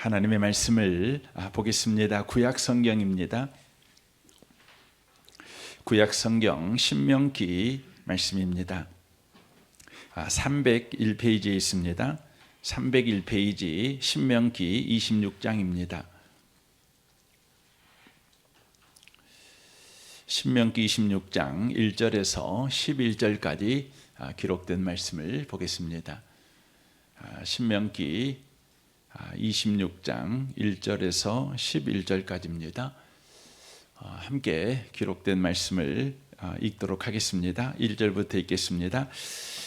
하나님의 말씀을 보겠습니다. 구약 성경입니다. 구약 성경 신명기 말씀입니다. 301페이지에 있습니다. 301페이지 신명기 26장입니다. 신명기 26장 1절에서 11절까지 기록된 말씀을 보겠습니다. 신명기 26장 1절에서 11절까지입니다. 함께 기록된 말씀을 읽도록 하겠습니다. 1절부터 읽겠습니다.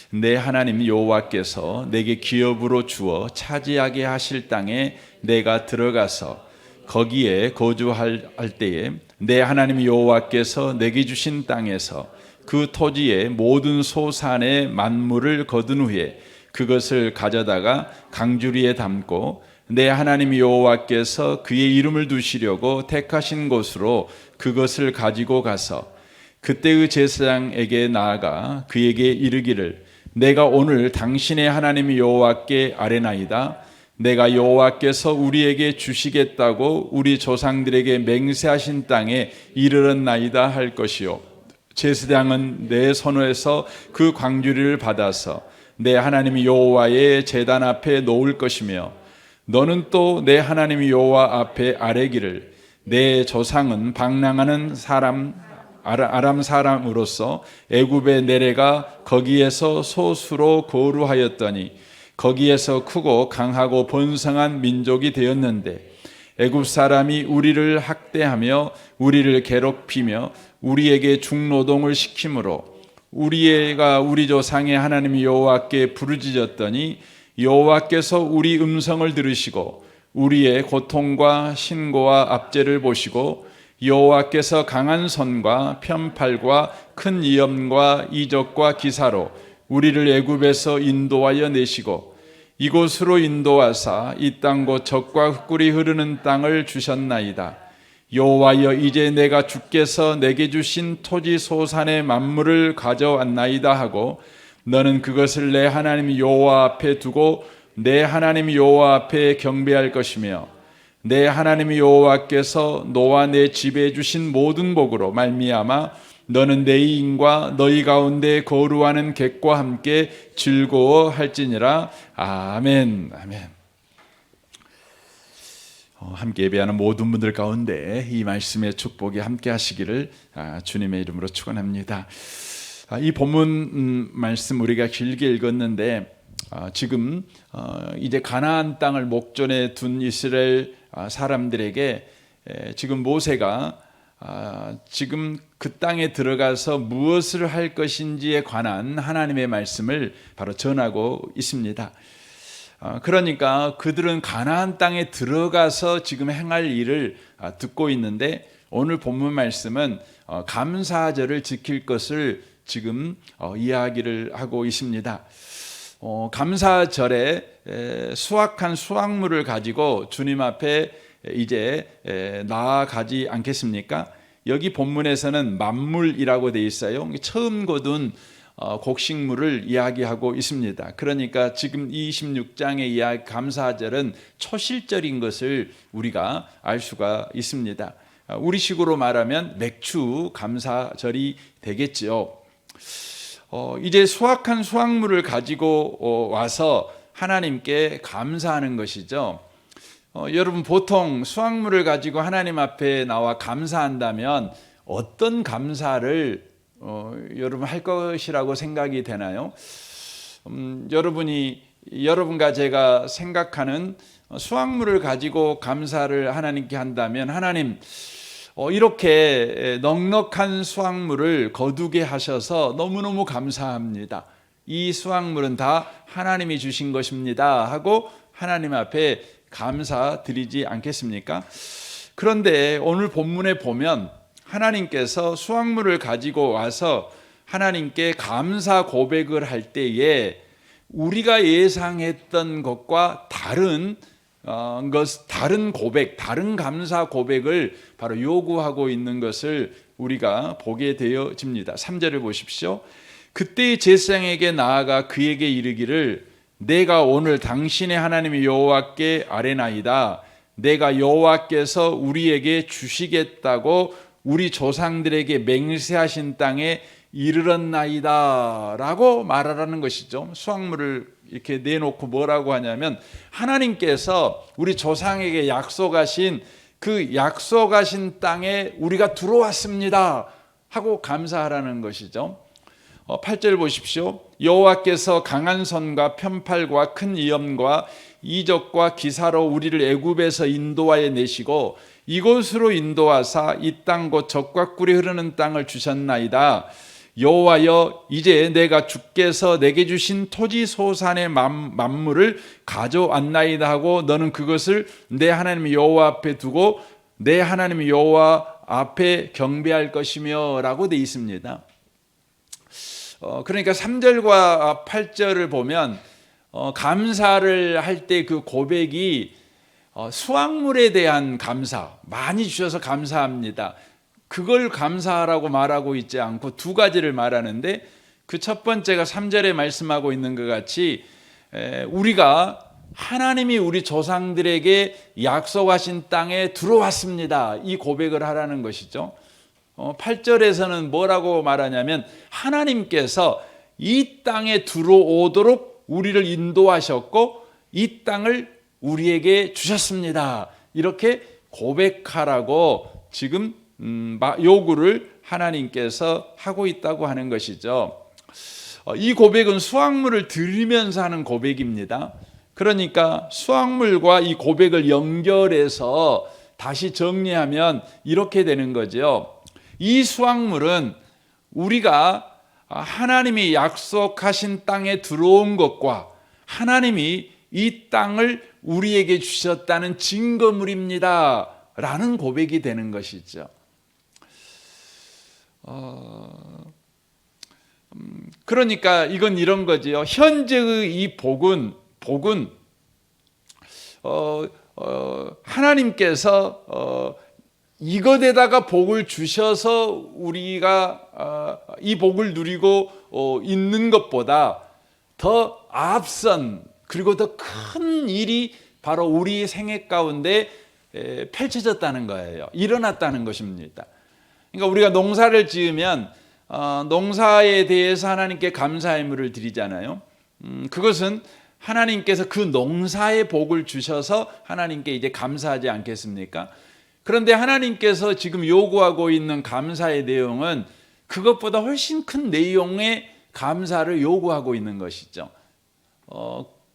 내 하나님 여호와께서 내게 기업으로 주어 차지하게 하실 땅에 내가 들어가서 거기에 거주할 때에 내 하나님 여호와께서 내게 주신 땅에서 그 토지의 모든 소산의 만물을 거둔 후에 그것을 가져다가 강주리에 담고 내 하나님 여호와께서 그의 이름을 두시려고 택하신 곳으로 그것을 가지고 가서 그때의 제사장에게 나아가 그에게 이르기를 내가 오늘 당신의 하나님 여호와께 아뢰나이다. 내가 여호와께서 우리에게 주시겠다고 우리 조상들에게 맹세하신 땅에 이르렀나이다 할 것이요 제사장은 내 손에서 그 광주리를 받아서 내 하나님 여호와의 제단 앞에 놓을 것이며 너는 또 내 하나님 여호와 앞에 아뢰기를 내 조상은 방랑하는 아람 사람으로서 애굽에 내려가 거기에서 소수로 거류하였더니 거기에서 크고 강하고 번성한 민족이 되었는데 애굽 사람이 우리를 학대하며 우리를 괴롭히며 우리에게 중노동을 시키므로 우리가 우리 조상의 하나님 여호와께 부르짖었더니 여호와께서 우리 음성을 들으시고 우리의 고통과 신고와 압제를 보시고 여호와께서 강한 손과 편팔과 큰 위엄과 이적과 기사로 우리를 애굽에서 인도하여 내시고 이곳으로 인도하사 이 땅 곧 젖과 흙꿀이 흐르는 땅을 주셨나이다. 여호와여 이제 내가 주께서 내게 주신 토지 소산의 만물을 가져왔나이다 하고 너는 그것을 내 하나님 여호와 앞에 두고 내 하나님 여호와 앞에 경배할 것이며 내 하나님 여호와께서 너와 내 집에 주신 모든 복으로 말미암아 너는 내 이인과 너희 가운데 거류하는 객과 함께 즐거워할지니라. 아멘. 아멘. 함께 예배하는 모든 분들 가운데 이 말씀의 축복이 함께 하시기를 주님의 이름으로 축원합니다. 이 본문 말씀 우리가 길게 읽었는데 지금 이제 가나안 땅을 목전에 둔 이스라엘 사람들에게 지금 모세가 지금 그 땅에 들어가서 무엇을 할 것인지에 관한 하나님의 말씀을 바로 전하고 있습니다. 그러니까 그들은 가나안 땅에 들어가서 지금 행할 일을 듣고 있는데 오늘 본문 말씀은 감사절을 지킬 것을 지금 이야기를 하고 있습니다. 감사절에 수확한 수확물을 가지고 주님 앞에 이제 나아가지 않겠습니까? 여기 본문에서는 만물이라고 되어 있어요. 처음 거둔 곡식물을 이야기하고 있습니다. 그러니까 지금 26장의 이야기 감사절은 초실절인 것을 우리가 알 수가 있습니다. 우리식으로 말하면 맥주 감사절이 되겠죠. 이제 수확한 수확물을 가지고 와서 하나님께 감사하는 것이죠. 여러분 보통 수확물을 가지고 하나님 앞에 나와 감사한다면 어떤 감사를 여러분 할 것이라고 생각이 되나요? 여러분과 제가 생각하는 수확물을 가지고 감사를 하나님께 한다면 하나님 이렇게 넉넉한 수확물을 거두게 하셔서 너무너무 감사합니다. 이 수확물은 다 하나님이 주신 것입니다 하고 하나님 앞에 감사드리지 않겠습니까? 그런데 오늘 본문에 보면 하나님께서 수확물을 가지고 와서 하나님께 감사 고백을 할 때에 우리가 예상했던 것과 다른 고백, 다른 감사 고백을 바로 요구하고 있는 것을 우리가 보게 되어집니다. 3절을 보십시오. 그때 제사장에게 나아가 그에게 이르기를 내가 오늘 당신의 하나님 여호와께 아뢰나이다. 내가 여호와께서 우리에게 주시겠다고 우리 조상들에게 맹세하신 땅에 이르렀나이다 라고 말하라는 것이죠. 수확물을 이렇게 내놓고 뭐라고 하냐면 하나님께서 우리 조상에게 약속하신 그 약속하신 땅에 우리가 들어왔습니다 하고 감사하라는 것이죠. 8절 보십시오. 여호와께서 강한 손과 편팔과 큰 위엄과 이적과 기사로 우리를 애굽에서 인도하여 내시고 이곳으로 인도하사 이 땅 곧 젖과 꿀이 흐르는 땅을 주셨나이다. 여호와여, 이제 내가 주께서 내게 주신 토지 소산의 만물을 가져왔나이다 하고 너는 그것을 내 하나님 여호와 앞에 두고 내 하나님 여호와 앞에 경배할 것이며 라고 되어 있습니다. 그러니까 3절과 8절을 보면 감사를 할 때 그 고백이 수확물에 대한 감사, 많이 주셔서 감사합니다. 그걸 감사하라고 말하고 있지 않고 두 가지를 말하는데, 그 첫 번째가 3절에 말씀하고 있는 것 같이 우리가 하나님이 우리 조상들에게 약속하신 땅에 들어왔습니다, 이 고백을 하라는 것이죠. 8절에서는 뭐라고 말하냐면 하나님께서 이 땅에 들어오도록 우리를 인도하셨고 이 땅을 우리에게 주셨습니다, 이렇게 고백하라고 지금 요구를 하나님께서 하고 있다고 하는 것이죠. 이 고백은 수확물을 드리면서 하는 고백입니다. 그러니까 수확물과 이 고백을 연결해서 다시 정리하면 이렇게 되는 거죠. 이 수확물은 우리가 하나님이 약속하신 땅에 들어온 것과 하나님이 이 땅을 우리에게 주셨다는 증거물입니다 라는 고백이 되는 것이죠. 그러니까 이건 이런 거지요. 현재의 이 복은 하나님께서 이것에다가 복을 주셔서 우리가 이 복을 누리고 있는 것보다 더 앞선, 그리고 더 큰 일이 바로 우리 생애 가운데 펼쳐졌다는 거예요. 일어났다는 것입니다. 그러니까 우리가 농사를 지으면 농사에 대해서 하나님께 감사의 물을 드리잖아요. 그것은 하나님께서 그 농사의 복을 주셔서 하나님께 이제 감사하지 않겠습니까? 그런데 하나님께서 지금 요구하고 있는 감사의 내용은 그것보다 훨씬 큰 내용의 감사를 요구하고 있는 것이죠.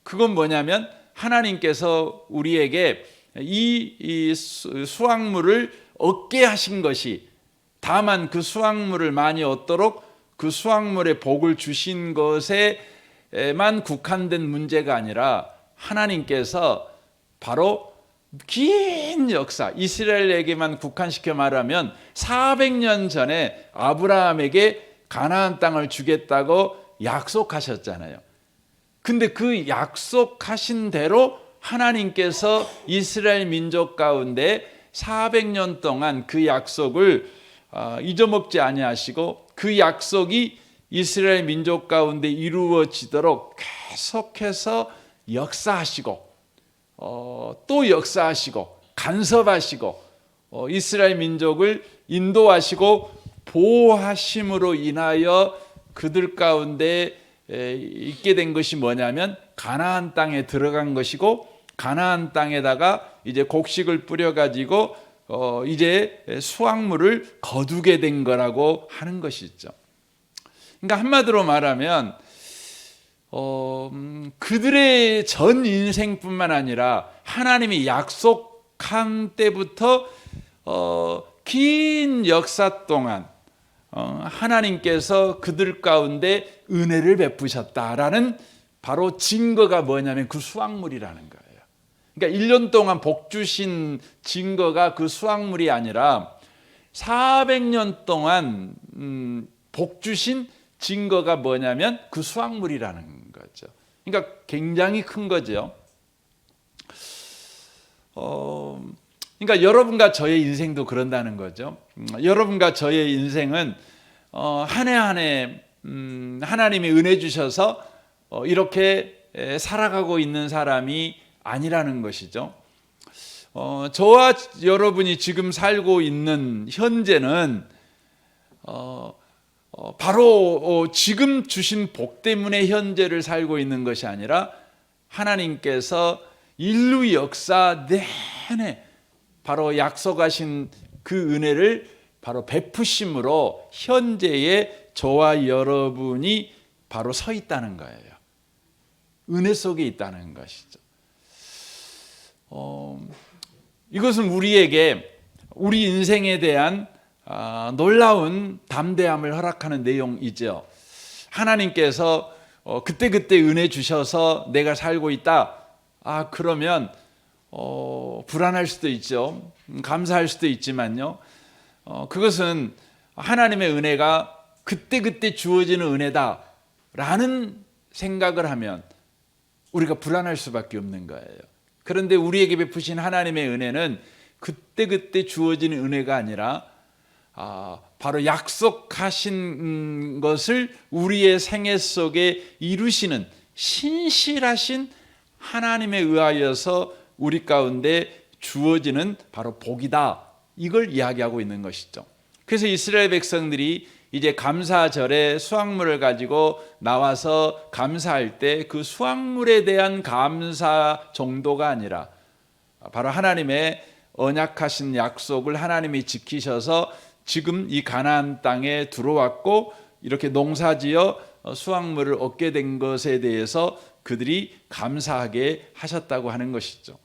그건 뭐냐면 하나님께서 우리에게 이 수확물을 얻게 하신 것이, 다만 그 수확물을 많이 얻도록 그 수확물의 복을 주신 것에만 국한된 문제가 아니라 하나님께서 바로 긴 역사, 이스라엘에게만 국한시켜 말하면 400년 전에 아브라함에게 가나안 땅을 주겠다고 약속하셨잖아요. 근데 그 약속하신 대로 하나님께서 이스라엘 민족 가운데 400년 동안 그 약속을 잊어먹지 아니하시고 그 약속이 이스라엘 민족 가운데 이루어지도록 계속해서 역사하시고 또 역사하시고 간섭하시고 이스라엘 민족을 인도하시고 보호하심으로 인하여 그들 가운데 있게 된 것이 뭐냐면 가나안 땅에 들어간 것이고, 가나안 땅에다가 이제 곡식을 뿌려가지고 이제 수확물을 거두게 된 거라고 하는 것이죠. 그러니까 한마디로 말하면 그들의 전 인생뿐만 아니라 하나님이 약속한 때부터 긴 역사 동안 하나님께서 그들 가운데 은혜를 베푸셨다라는 바로 증거가 뭐냐면 그 수확물이라는 거예요. 그러니까 1년 동안 복 주신 증거가 그 수확물이 아니라 400년 동안 복 주신 증거가 뭐냐면 그 수확물이라는 거죠. 그러니까 굉장히 큰 거죠. 그러니까 여러분과 저의 인생도 그런다는 거죠. 여러분과 저의 인생은 한 해 한 해 하나님이 은혜 주셔서 이렇게 살아가고 있는 사람이 아니라는 것이죠. 저와 여러분이 지금 살고 있는 현재는 바로 지금 주신 복 때문에 현재를 살고 있는 것이 아니라 하나님께서 인류 역사 내내 바로 약속하신 그 은혜를 바로 베푸심으로 현재의 저와 여러분이 바로 서 있다는 거예요. 은혜 속에 있다는 것이죠. 이것은 우리에게 우리 인생에 대한 놀라운 담대함을 허락하는 내용이죠. 하나님께서 그때그때 은혜 주셔서 내가 살고 있다. 그러면 불안할 수도 있죠. 감사할 수도 있지만요. 그것은 하나님의 은혜가 그때그때 주어지는 은혜다라는 생각을 하면 우리가 불안할 수밖에 없는 거예요. 그런데 우리에게 베푸신 하나님의 은혜는 그때그때 주어지는 은혜가 아니라 바로 약속하신 것을 우리의 생애 속에 이루시는 신실하신 하나님에 의하여서 우리 가운데 주어지는 바로 복이다. 이걸 이야기하고 있는 것이죠. 그래서 이스라엘 백성들이 이제 감사절에 수확물을 가지고 나와서 감사할 때 그 수확물에 대한 감사 정도가 아니라 바로 하나님의 언약하신 약속을 하나님이 지키셔서 지금 이 가나안 땅에 들어왔고 이렇게 농사지어 수확물을 얻게 된 것에 대해서 그들이 감사하게 하셨다고 하는 것이죠.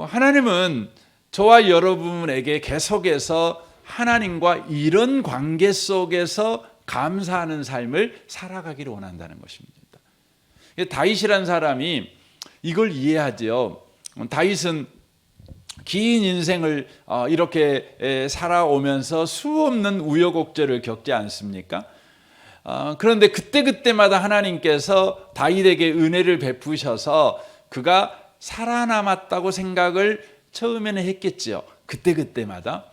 하나님은 저와 여러분에게 계속해서 하나님과 이런 관계 속에서 감사하는 삶을 살아가기를 원한다는 것입니다. 다윗이라는 사람이 이걸 이해하죠. 다윗은 긴 인생을 이렇게 살아오면서 수없는 우여곡절을 겪지 않습니까? 그런데 그때그때마다 하나님께서 다윗에게 은혜를 베푸셔서 그가 살아남았다고 생각을 처음에는 했겠지요. 그때그때마다.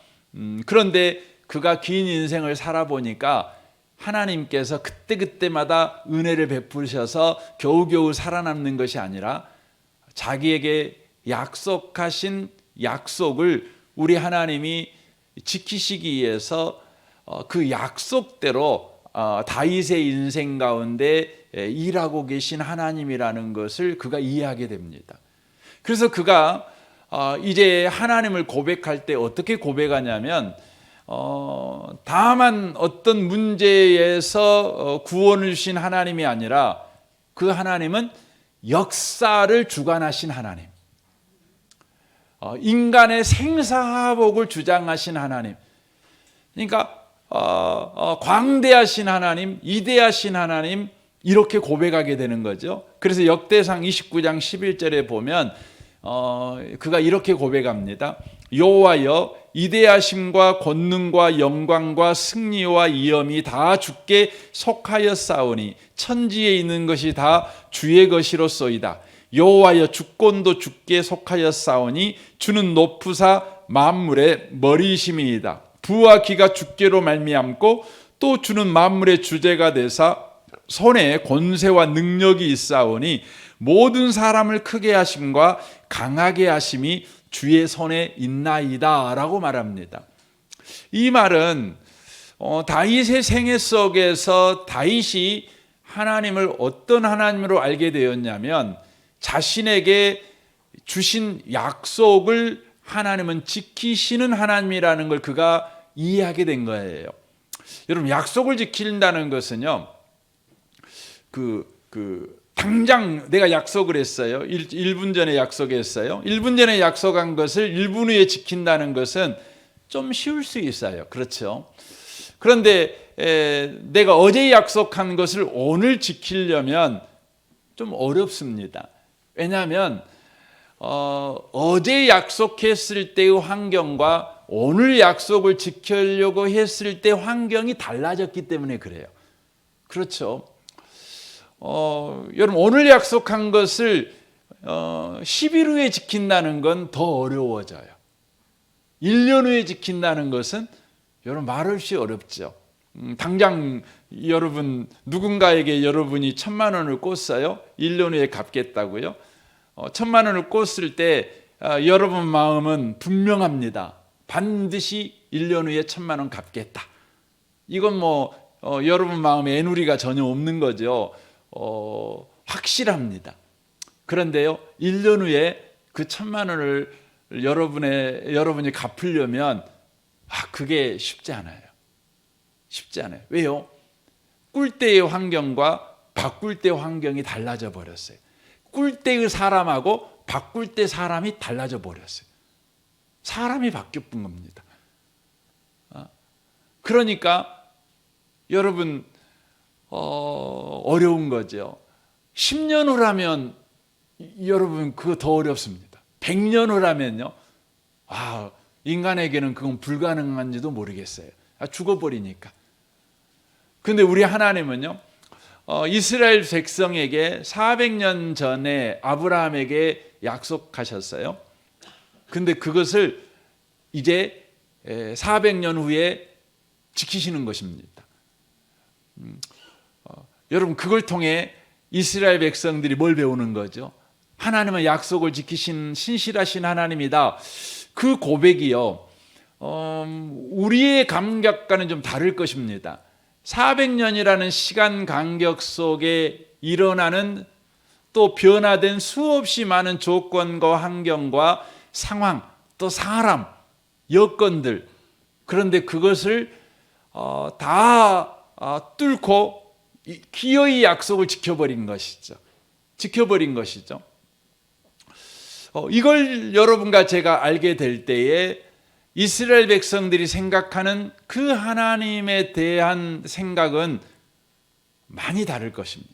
그런데 그가 긴 인생을 살아보니까 하나님께서 그때그때마다 은혜를 베푸셔서 겨우겨우 살아남는 것이 아니라 자기에게 약속하신 약속을 우리 하나님이 지키시기 위해서 그 약속대로 다윗의 인생 가운데 일하고 계신 하나님이라는 것을 그가 이해하게 됩니다. 그래서 그가 이제 하나님을 고백할 때 어떻게 고백하냐면 다만 어떤 문제에서 구원을 주신 하나님이 아니라 그 하나님은 역사를 주관하신 하나님, 인간의 생사화복을 주장하신 하나님, 그러니까 광대하신 하나님, 이대하신 하나님, 이렇게 고백하게 되는 거죠. 그래서 역대상 29장 11절에 보면 그가 이렇게 고백합니다. 여호와여, 이대하심과 권능과 영광과 승리와 위엄이 다 주께 속하였사오니 천지에 있는 것이 다 주의 것이로소이다. 여호와여, 주권도 주께 속하였사오니 주는 높으사 만물의 머리이심이이다. 부와 기가 주께로 말미암고 또 주는 만물의 주제가 되사 손에 권세와 능력이 있사오니 모든 사람을 크게 하심과 강하게 하심이 주의 손에 있나이다 라고 말합니다. 이 말은 다윗의 생애 속에서 다윗이 하나님을 어떤 하나님으로 알게 되었냐면 자신에게 주신 약속을 하나님은 지키시는 하나님이라는 걸 그가 이해하게 된 거예요. 여러분, 약속을 지킨다는 것은요, 당장 내가 약속을 했어요. 1분 전에 약속했어요. 1분 전에 약속한 것을 1분 후에 지킨다는 것은 좀 쉬울 수 있어요. 그렇죠? 그런데 내가 어제 약속한 것을 오늘 지키려면 좀 어렵습니다. 왜냐하면 어제 약속했을 때의 환경과 오늘 약속을 지키려고 했을 때 환경이 달라졌기 때문에 그래요. 그렇죠? 여러분, 오늘 약속한 것을 10일 후에 지킨다는 건 더 어려워져요. 1년 후에 지킨다는 것은 여러분 말없이 어렵죠. 당장 여러분 누군가에게 여러분이 1,000만 원을 꽂어요. 1년 후에 갚겠다고요. 1,000만 원을 꽂을 때 여러분 마음은 분명합니다. 반드시 1년 후에 1,000만 원 갚겠다. 이건 여러분 마음에 애누리가 전혀 없는 거죠. 확실합니다. 그런데요, 1년 후에 그 1,000만 원을 여러분이 갚으려면 그게 쉽지 않아요. 쉽지 않아요. 왜요? 꿀 때의 환경과 바꿀 때 환경이 달라져 버렸어요. 꿀 때의 사람하고 바꿀 때 사람이 달라져 버렸어요. 사람이 바뀌어본 겁니다. 그러니까 여러분 어려운 거죠. 10년 후라면 여러분 그거 더 어렵습니다. 100년 후라면요, 인간에게는 그건 불가능한지도 모르겠어요. 죽어버리니까. 근데 우리 하나님은요, 이스라엘 백성에게 400년 전에 아브라함에게 약속하셨어요. 근데 그것을 이제 400년 후에 지키시는 것입니다. 여러분, 그걸 통해 이스라엘 백성들이 뭘 배우는 거죠? 하나님은 약속을 지키신 신실하신 하나님이다. 그 고백이요, 우리의 감각과는 좀 다를 것입니다. 400년이라는 시간 간격 속에 일어나는 또 변화된 수없이 많은 조건과 환경과 상황, 또 사람, 여건들, 그런데 그것을 다 뚫고 기어이 약속을 지켜버린 것이죠. 이걸 여러분과 제가 알게 될 때에 이스라엘 백성들이 생각하는 그 하나님에 대한 생각은 많이 다를 것입니다.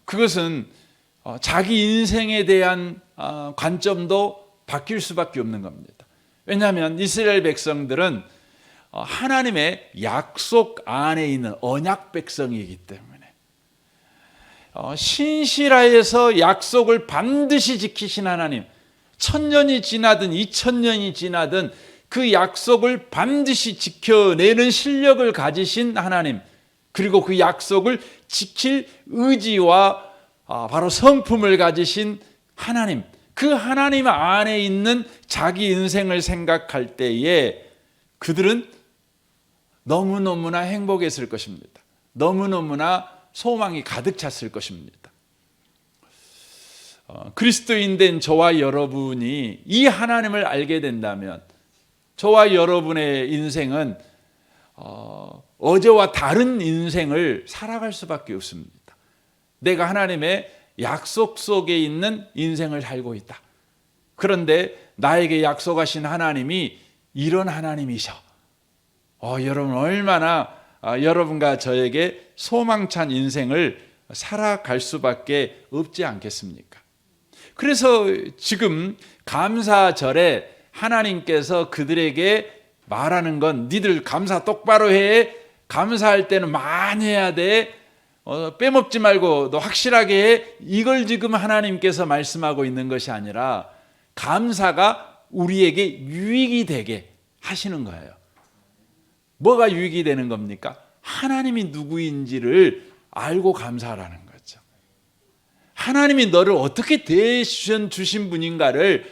그것은 자기 인생에 대한 관점도 바뀔 수밖에 없는 겁니다. 왜냐하면 이스라엘 백성들은 하나님의 약속 안에 있는 언약 백성이기 때문에 신실하여서 약속을 반드시 지키신 하나님, 1000년이 지나든 2000년이 지나든 그 약속을 반드시 지켜내는 실력을 가지신 하나님, 그리고 그 약속을 지킬 의지와 바로 성품을 가지신 하나님, 그 하나님 안에 있는 자기 인생을 생각할 때에 그들은 너무너무나 행복했을 것입니다. 너무너무나 소망이 가득 찼을 것입니다. 그리스도인 된 저와 여러분이 이 하나님을 알게 된다면 저와 여러분의 인생은 어제와 다른 인생을 살아갈 수밖에 없습니다. 내가 하나님의 약속 속에 있는 인생을 살고 있다. 그런데 나에게 약속하신 하나님이 이런 하나님이셔. 여러분 얼마나 여러분과 저에게 소망찬 인생을 살아갈 수밖에 없지 않겠습니까? 그래서 지금 감사절에 하나님께서 그들에게 말하는 건 니들 감사 똑바로 해. 감사할 때는 많이 해야 돼. 빼먹지 말고 너 확실하게 해. 이걸 지금 하나님께서 말씀하고 있는 것이 아니라 감사가 우리에게 유익이 되게 하시는 거예요. 뭐가 유익이 되는 겁니까? 하나님이 누구인지를 알고 감사하라는 거죠. 하나님이 너를 어떻게 대신 주신 분인가를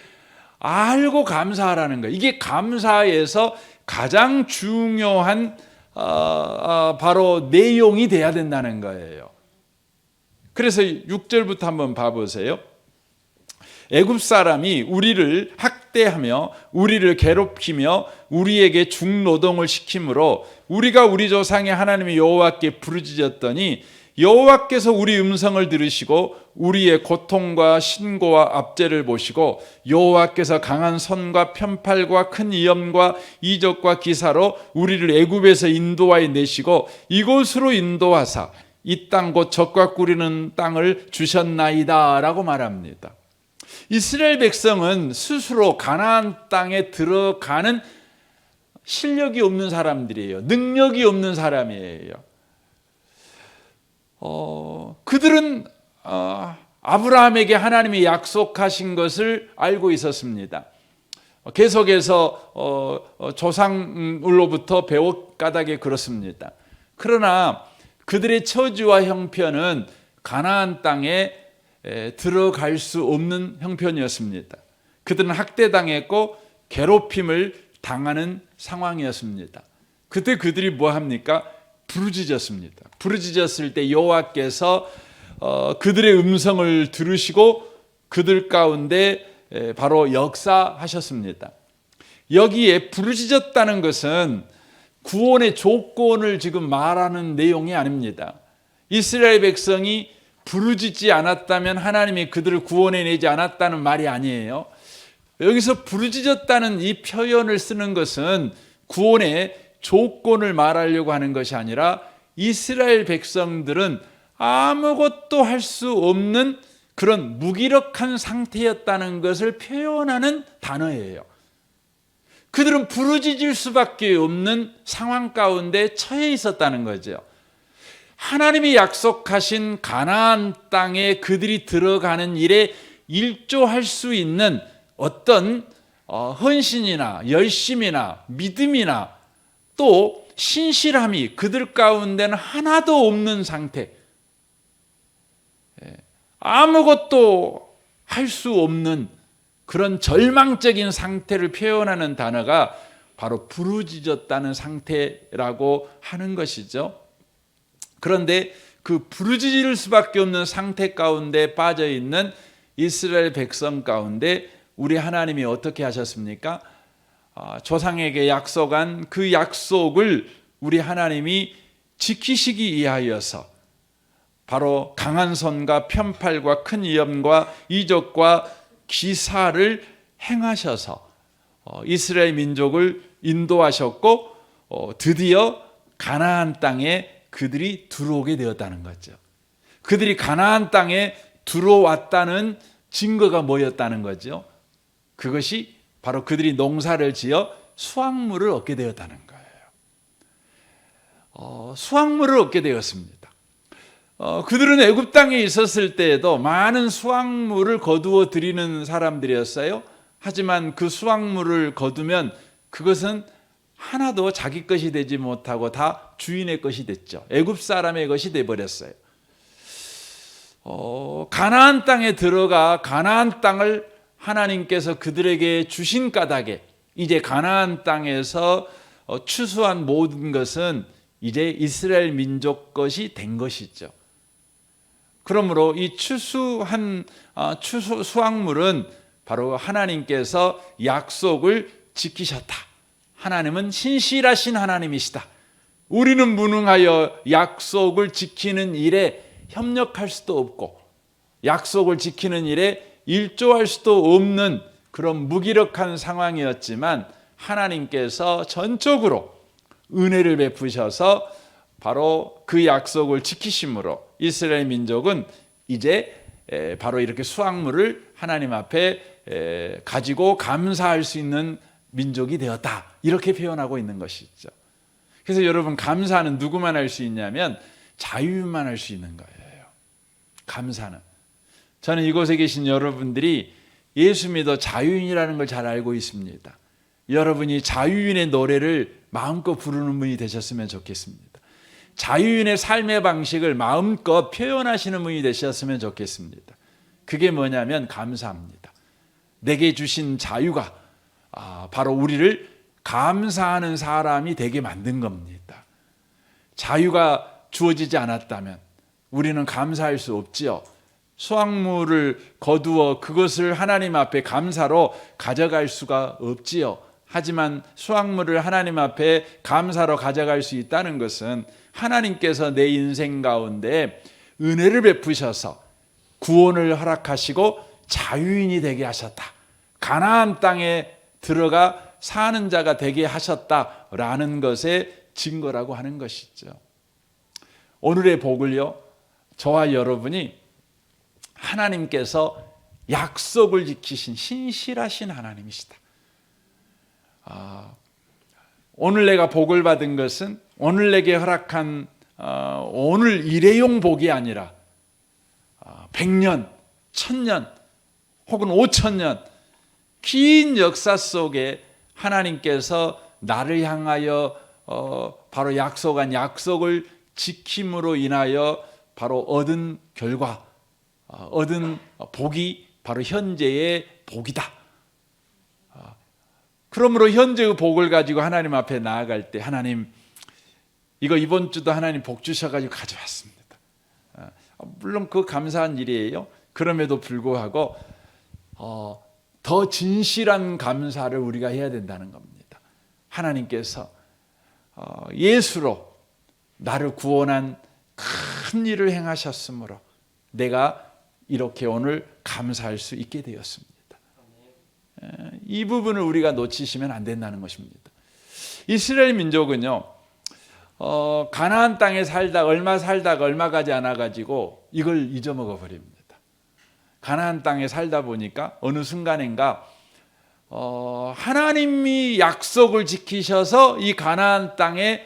알고 감사하라는 거예요. 이게 감사에서 가장 중요한 바로 내용이 돼야 된다는 거예요. 그래서 6절부터 한번 봐보세요. 애굽 사람이 우리를 학대하며 우리를 괴롭히며 우리에게 중노동을 시키므로 우리가 우리 조상의 하나님 여호와께 부르짖었더니 여호와께서 우리 음성을 들으시고 우리의 고통과 신고와 압제를 보시고 여호와께서 강한 손과 편팔과 큰 위엄과 이적과 기사로 우리를 애굽에서 인도하여 내시고 이곳으로 인도하사 이 땅 곧 젖과 꿀이는 땅을 주셨나이다 라고 말합니다. 이스라엘 백성은 스스로 가나안 땅에 들어가는 실력이 없는 사람들이에요. 능력이 없는 사람이에요. 그들은 아브라함에게 하나님이 약속하신 것을 알고 있었습니다. 계속해서 조상으로부터 배워가다게 그렇습니다. 그러나 그들의 처지와 형편은 가나안 땅에 들어갈 수 없는 형편이었습니다. 그들은 학대당했고 괴롭힘을 당하는 상황이었습니다. 그때 그들이 뭐 합니까? 부르짖었습니다. 부르짖었을 때 여호와께서 그들의 음성을 들으시고 그들 가운데 바로 역사하셨습니다. 여기에 부르짖었다는 것은 구원의 조건을 지금 말하는 내용이 아닙니다. 이스라엘 백성이 부르짖지 않았다면 하나님이 그들을 구원해내지 않았다는 말이 아니에요. 여기서 부르짖었다는 이 표현을 쓰는 것은 구원의 조건을 말하려고 하는 것이 아니라 이스라엘 백성들은 아무것도 할 수 없는 그런 무기력한 상태였다는 것을 표현하는 단어예요. 그들은 부르짖을 수밖에 없는 상황 가운데 처해 있었다는 거죠. 하나님이 약속하신 가나안 땅에 그들이 들어가는 일에 일조할 수 있는 어떤 헌신이나 열심이나 믿음이나 또 신실함이 그들 가운데는 하나도 없는 상태, 아무것도 할 수 없는 그런 절망적인 상태를 표현하는 단어가 바로 부르짖었다는 상태라고 하는 것이죠. 그런데 그 부르짖을 수밖에 없는 상태 가운데 빠져 있는 이스라엘 백성 가운데 우리 하나님이 어떻게 하셨습니까? 조상에게 약속한 그 약속을 우리 하나님이 지키시기 위하여서 바로 강한 손과 편팔과 큰 위엄과 이적과 기사를 행하셔서 이스라엘 민족을 인도하셨고 드디어 가나안 땅에 그들이 들어오게 되었다는 거죠. 그들이 가나안 땅에 들어왔다는 증거가 뭐였다는 거죠? 그것이 바로 그들이 농사를 지어 수확물을 얻게 되었다는 거예요. 수확물을 얻게 되었습니다. 그들은 애굽 땅에 있었을 때에도 많은 수확물을 거두어 드리는 사람들이었어요. 하지만 그 수확물을 거두면 그것은 하나도 자기 것이 되지 못하고 다 주인의 것이 됐죠. 애굽 사람의 것이 돼버렸어요. 가나안 땅에 들어가 가나안 땅을 하나님께서 그들에게 주신 까닭에 이제 가나안 땅에서 추수한 모든 것은 이제 이스라엘 민족 것이 된 것이죠. 그러므로 이 추수한 수확물은 바로 하나님께서 약속을 지키셨다. 하나님은 신실하신 하나님이시다. 우리는 무능하여 약속을 지키는 일에 협력할 수도 없고 약속을 지키는 일에 일조할 수도 없는 그런 무기력한 상황이었지만 하나님께서 전적으로 은혜를 베푸셔서 바로 그 약속을 지키심으로 이스라엘 민족은 이제 바로 이렇게 수확물을 하나님 앞에 가지고 감사할 수 있는 민족이 되었다. 이렇게 표현하고 있는 것이죠. 그래서 여러분, 감사는 누구만 할 수 있냐면 자유인만 할 수 있는 거예요. 감사는. 저는 이곳에 계신 여러분들이 예수 믿어 자유인이라는 걸 잘 알고 있습니다. 여러분이 자유인의 노래를 마음껏 부르는 분이 되셨으면 좋겠습니다. 자유인의 삶의 방식을 마음껏 표현하시는 분이 되셨으면 좋겠습니다. 그게 뭐냐면 감사합니다. 내게 주신 자유가 바로 우리를 감사하는 사람이 되게 만든 겁니다. 자유가 주어지지 않았다면 우리는 감사할 수 없지요. 수확물을 거두어 그것을 하나님 앞에 감사로 가져갈 수가 없지요. 하지만 수확물을 하나님 앞에 감사로 가져갈 수 있다는 것은 하나님께서 내 인생 가운데 은혜를 베푸셔서 구원을 허락하시고 자유인이 되게 하셨다. 가나안 땅에 들어가 사는 자가 되게 하셨다라는 것의 증거라고 하는 것이죠. 오늘의 복을요, 저와 여러분이 하나님께서 약속을 지키신 신실하신 하나님이시다. 오늘 내가 복을 받은 것은 오늘 내게 허락한 오늘 일회용 복이 아니라 100년, 1000년 혹은 5000년 긴 역사 속에 하나님께서 나를 향하여 바로 약속한 약속을 지킴으로 인하여 바로 얻은 결과, 얻은 복이 바로 현재의 복이다. 그러므로 현재의 복을 가지고 하나님 앞에 나아갈 때 하나님 이거 이번 주도 하나님 복 주셔가지고 가져왔습니다. 물론 그 감사한 일이에요. 그럼에도 불구하고 더 진실한 감사를 우리가 해야 된다는 겁니다. 하나님께서 예수로 나를 구원한 큰 일을 행하셨으므로 내가 이렇게 오늘 감사할 수 있게 되었습니다. 이 부분을 우리가 놓치시면 안 된다는 것입니다. 이스라엘 민족은요, 가나안 땅에 살다가 얼마 가지 않아 가지고 이걸 잊어먹어 버립니다. 가나안 땅에 살다 보니까 어느 순간인가 하나님이 약속을 지키셔서 이 가나안 땅에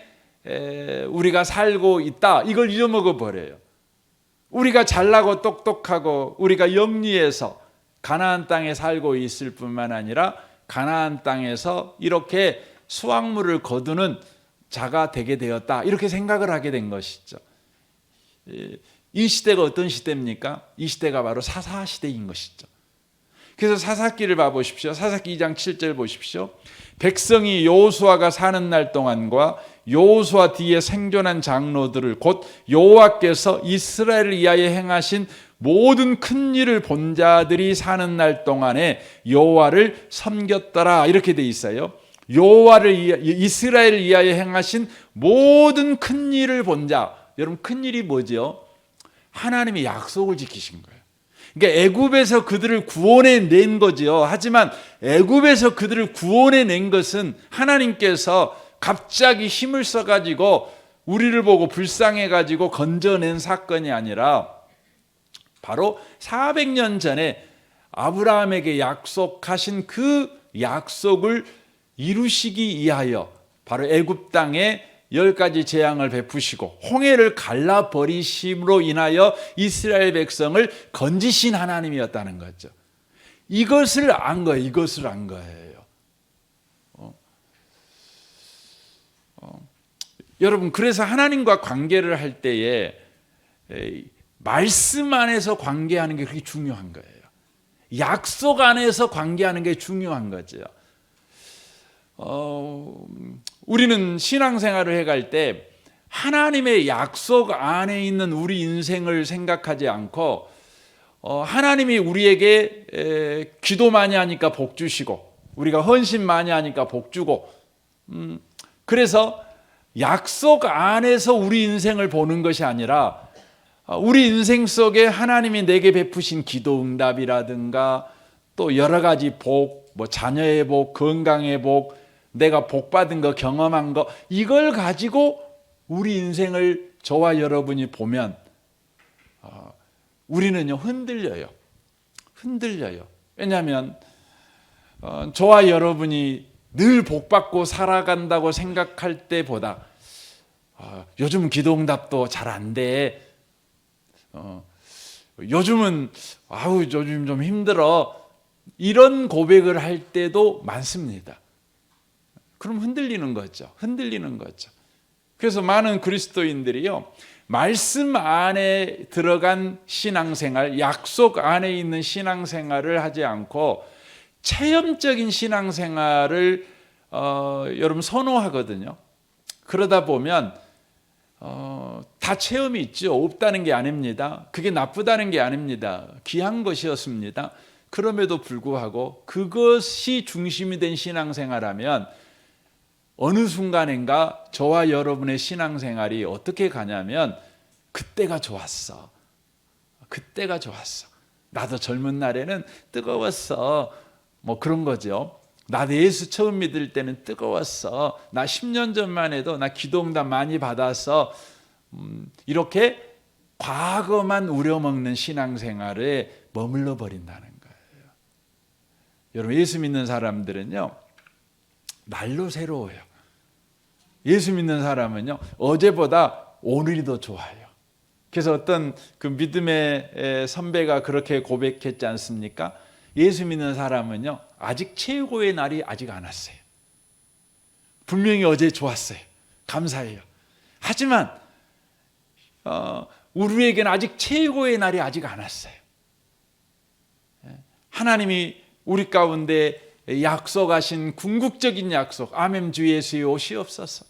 우리가 살고 있다, 이걸 잊어먹어 버려요. 우리가 잘나고 똑똑하고 우리가 영리해서 가나안 땅에 살고 있을 뿐만 아니라 가나안 땅에서 이렇게 수확물을 거두는 자가 되게 되었다, 이렇게 생각을 하게 된 것이죠. 이 시대가 어떤 시대입니까? 이 시대가 바로 사사시대인 것이죠. 그래서 사사기를 봐보십시오. 사사기 2장 7절 보십시오. 백성이 여호수아가 사는 날 동안과 여호수아 뒤에 생존한 장로들을 곧 여호와께서 이스라엘을 위하여 행하신 모든 큰 일을 본 자들이 사는 날 동안에 여호와를 섬겼더라, 이렇게 돼 있어요. 이스라엘을 위하여 행하신 모든 큰 일을 본 자. 여러분, 큰 일이 뭐죠? 하나님이 약속을 지키신 거예요. 그러니까 애굽에서 그들을 구원해 낸 거죠. 하지만 애굽에서 그들을 구원해 낸 것은 하나님께서 갑자기 힘을 써가지고 우리를 보고 불쌍해가지고 건져낸 사건이 아니라 바로 400년 전에 아브라함에게 약속하신 그 약속을 이루시기 위하여 바로 애굽 땅에 10가지 재앙을 베푸시고 홍해를 갈라버리심으로 인하여 이스라엘 백성을 건지신 하나님이었다는 거죠. 이것을 안 거예요. 여러분, 그래서 하나님과 관계를 할 때에 말씀 안에서 관계하는 게 그렇게 중요한 거예요. 약속 안에서 관계하는 게 중요한 거죠. 우리는 신앙생활을 해갈 때 하나님의 약속 안에 있는 우리 인생을 생각하지 않고 하나님이 우리에게 기도 많이 하니까 복 주시고 우리가 헌신 많이 하니까 복 주고 그래서 약속 안에서 우리 인생을 보는 것이 아니라 우리 인생 속에 하나님이 내게 베푸신 기도 응답이라든가 또 여러 가지 복, 뭐 자녀의 복, 건강의 복, 내가 복 받은 거, 경험한 거, 이걸 가지고 우리 인생을 저와 여러분이 보면 우리는요 흔들려요. 왜냐하면 저와 여러분이 늘 복 받고 살아간다고 생각할 때보다 요즘 기도응답도 잘 안 돼. 요즘 좀 힘들어. 이런 고백을 할 때도 많습니다. 그럼 흔들리는 거죠. 그래서 많은 그리스도인들이요, 말씀 안에 들어간 신앙생활, 약속 안에 있는 신앙생활을 하지 않고 체험적인 신앙생활을 여러분 선호하거든요. 그러다 보면 다 체험이 있죠. 없다는 게 아닙니다. 그게 나쁘다는 게 아닙니다. 귀한 것이었습니다. 그럼에도 불구하고 그것이 중심이 된 신앙생활하면 어느 순간인가 저와 여러분의 신앙생활이 어떻게 가냐면 그때가 좋았어. 나도 젊은 날에는 뜨거웠어. 뭐 그런 거죠. 나도 예수 처음 믿을 때는 뜨거웠어. 나 10년 전만 해도 나 기도응답 많이 받아서 이렇게 과거만 우려먹는 신앙생활에 머물러 버린다는 거예요. 여러분, 예수 믿는 사람들은요 날로 새로워요. 예수 믿는 사람은요 어제보다 오늘이 더 좋아요. 그래서 어떤 그 믿음의 선배가 그렇게 고백했지 않습니까? 예수 믿는 사람은요 아직 최고의 날이 아직 안 왔어요. 분명히 어제 좋았어요. 감사해요. 하지만 우리에게는 아직 최고의 날이 아직 안 왔어요. 하나님이 우리 가운데 약속하신 궁극적인 약속, 아멘 주 예수의 오시옵소서.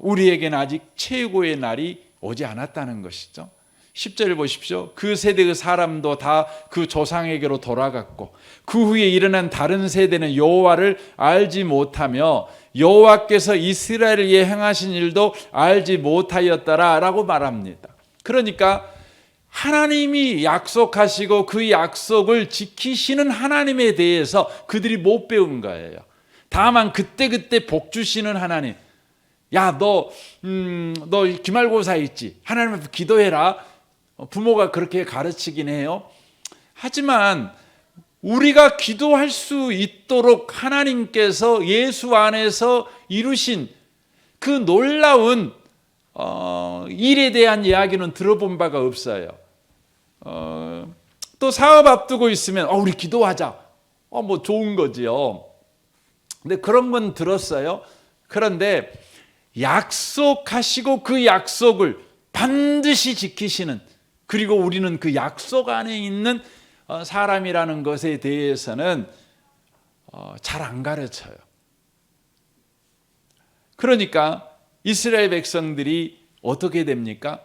우리에게는 아직 최고의 날이 오지 않았다는 것이죠. 10절을 보십시오. 그 세대의 사람도 다 그 조상에게로 돌아갔고 그 후에 일어난 다른 세대는 여호와를 알지 못하며 여호와께서 이스라엘에 행하신 일도 알지 못하였더라라고 말합니다. 그러니까 하나님이 약속하시고 그 약속을 지키시는 하나님에 대해서 그들이 못 배운 거예요. 다만 그때그때 복 주시는 하나님. 야, 너 기말고사 있지? 하나님 앞에 기도해라. 부모가 그렇게 가르치긴 해요. 하지만 우리가 기도할 수 있도록 하나님께서 예수 안에서 이루신 그 놀라운 일에 대한 이야기는 들어본 바가 없어요. 또 사업 앞두고 있으면 우리 기도하자. 뭐 좋은 거지요. 근데 그런 건 들었어요. 그런데 약속하시고 그 약속을 반드시 지키시는, 그리고 우리는 그 약속 안에 있는 사람이라는 것에 대해서는 잘 안 가르쳐요. 그러니까 이스라엘 백성들이 어떻게 됩니까?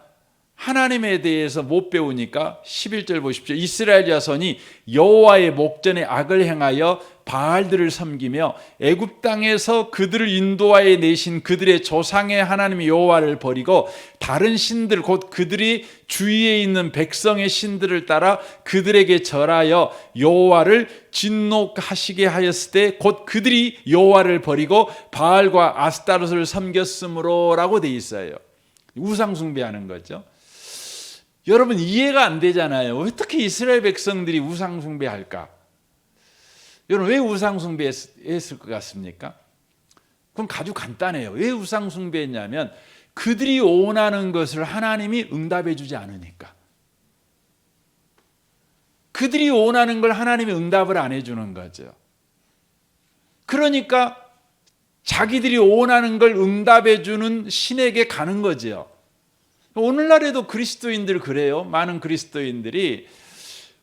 하나님에 대해서 못 배우니까 11절 보십시오. 이스라엘 자손이 여호와의 목전에 악을 행하여 바알들을 섬기며 애굽 땅에서 그들을 인도하여 내신 그들의 조상의 하나님 여호와를 버리고 다른 신들 곧 그들이 주위에 있는 백성의 신들을 따라 그들에게 절하여 여호와를 진노하시게 하였을 때 곧 그들이 여호와를 버리고 바알과 아스타롯을 섬겼으므로라고 돼 있어요. 우상 숭배하는 거죠. 여러분 이해가 안 되잖아요. 어떻게 이스라엘 백성들이 우상 숭배할까? 여러분 왜 우상 숭배했을 것 같습니까? 그럼 아주 간단해요. 왜 우상 숭배했냐면 그들이 원하는 것을 하나님이 응답해 주지 않으니까. 그들이 원하는 걸 하나님이 응답을 안 해주는 거죠. 그러니까 자기들이 원하는 걸 응답해 주는 신에게 가는 거죠. 오늘날에도 그리스도인들 그래요. 많은 그리스도인들이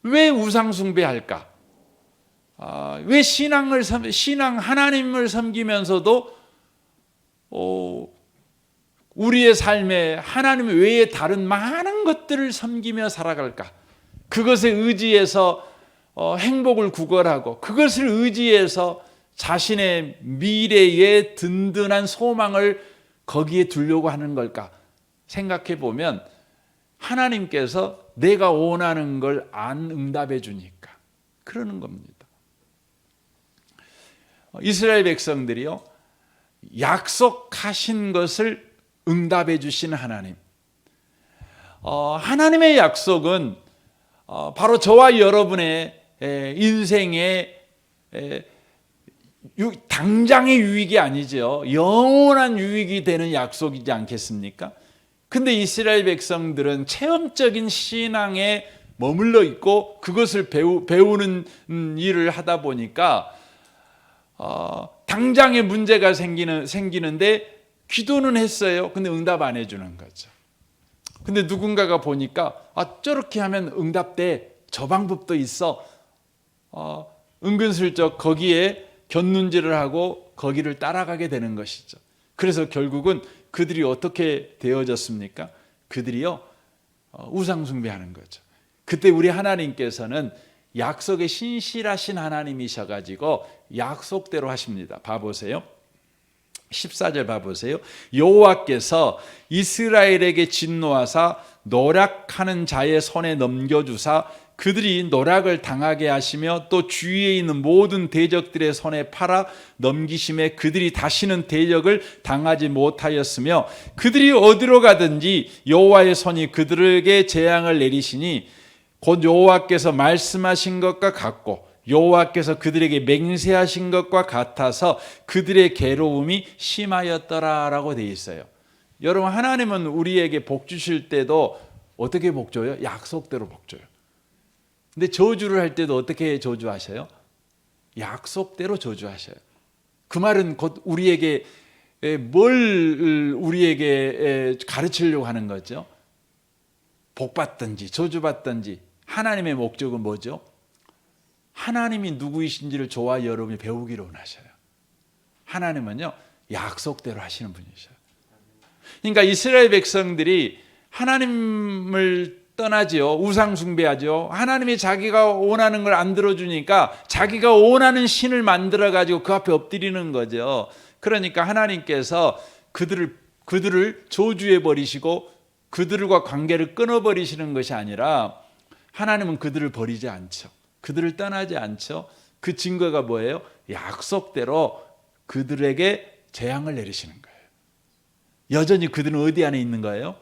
왜 우상 숭배할까? 왜 신앙 하나님을 섬기면서도 우리의 삶에 하나님 외에 다른 많은 것들을 섬기며 살아갈까? 그것에 의지해서 행복을 구걸하고 그것을 의지해서 자신의 미래의 든든한 소망을 거기에 두려고 하는 걸까? 생각해 보면 하나님께서 내가 원하는 걸 안 응답해 주니까 그러는 겁니다. 이스라엘 백성들이요, 약속하신 것을 응답해 주신 하나님. 하나님의 약속은 바로 저와 여러분의 인생의 당장의 유익이 아니죠. 영원한 유익이 되는 약속이지 않겠습니까? 근데 이스라엘 백성들은 체험적인 신앙에 머물러 있고 그것을 배우는 일을 하다 보니까 당장의 문제가 생기는데 기도는 했어요. 근데 응답 안 해주는 거죠. 근데 누군가가 보니까 저렇게 하면 응답돼. 저 방법도 있어. 은근슬쩍 거기에 곁눈질을 하고 거기를 따라가게 되는 것이죠. 그래서 결국은 그들이 어떻게 되어졌습니까? 그들이요, 우상 숭배하는 거죠. 그때 우리 하나님께서는 약속에 신실하신 하나님이셔가지고 약속대로 하십니다. 봐보세요. 14절 봐보세요. 여호와께서 이스라엘에게 진노하사 노략하는 자의 손에 넘겨주사 그들이 노략을 당하게 하시며 또 주위에 있는 모든 대적들의 손에 팔아 넘기심에 그들이 다시는 대적을 당하지 못하였으며 그들이 어디로 가든지 여호와의 손이 그들에게 재앙을 내리시니 곧 여호와께서 말씀하신 것과 같고 여호와께서 그들에게 맹세하신 것과 같아서 그들의 괴로움이 심하였더라라고 되어 있어요. 여러분 하나님은 우리에게 복 주실 때도 어떻게 복 줘요? 약속대로 복 줘요. 근데 저주를 할 때도 어떻게 저주하셔요? 약속대로 저주하셔요. 그 말은 곧 우리에게 우리에게 가르치려고 하는 거죠. 복 받든지 저주 받든지 하나님의 목적은 뭐죠? 하나님이 누구이신지를 저와 여러분이 배우기를 원하셔요. 하나님은요, 약속대로 하시는 분이셔요. 그러니까 이스라엘 백성들이 하나님을 떠나지요. 우상 숭배하죠. 하나님이 자기가 원하는 걸 안 들어주니까 자기가 원하는 신을 만들어가지고 그 앞에 엎드리는 거죠. 그러니까 하나님께서 그들을 저주해 버리시고 그들과 관계를 끊어버리시는 것이 아니라 하나님은 그들을 버리지 않죠. 그들을 떠나지 않죠. 그 증거가 뭐예요? 약속대로 그들에게 재앙을 내리시는 거예요. 여전히 그들은 어디 안에 있는 거예요?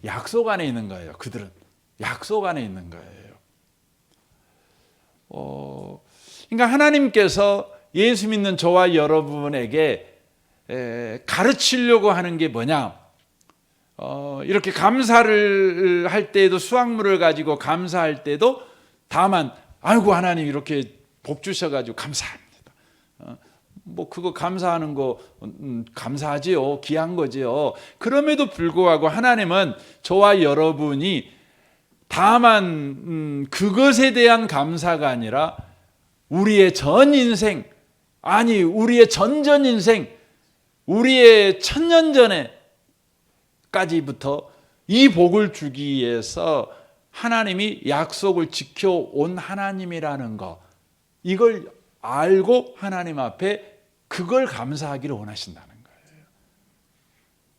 약속 안에 있는 거예요. 그들은 약속 안에 있는 거예요. 그러니까 하나님께서 예수 믿는 저와 여러분에게 가르치려고 하는 게 뭐냐? 이렇게 감사를 할 때에도 수확물을 가지고 감사할 때도 다만 아이고 하나님 이렇게 복 주셔가지고 감사합니다. 뭐 그거 감사하는 거 감사하지요. 귀한 거지요. 그럼에도 불구하고 하나님은 저와 여러분이 다만 그것에 대한 감사가 아니라 우리의 전 인생, 아니 우리의 전전 인생, 우리의 천년 전에까지부터 이 복을 주기 위해서 하나님이 약속을 지켜온 하나님이라는 거, 이걸 알고 하나님 앞에 그걸 감사하기를 원하신다는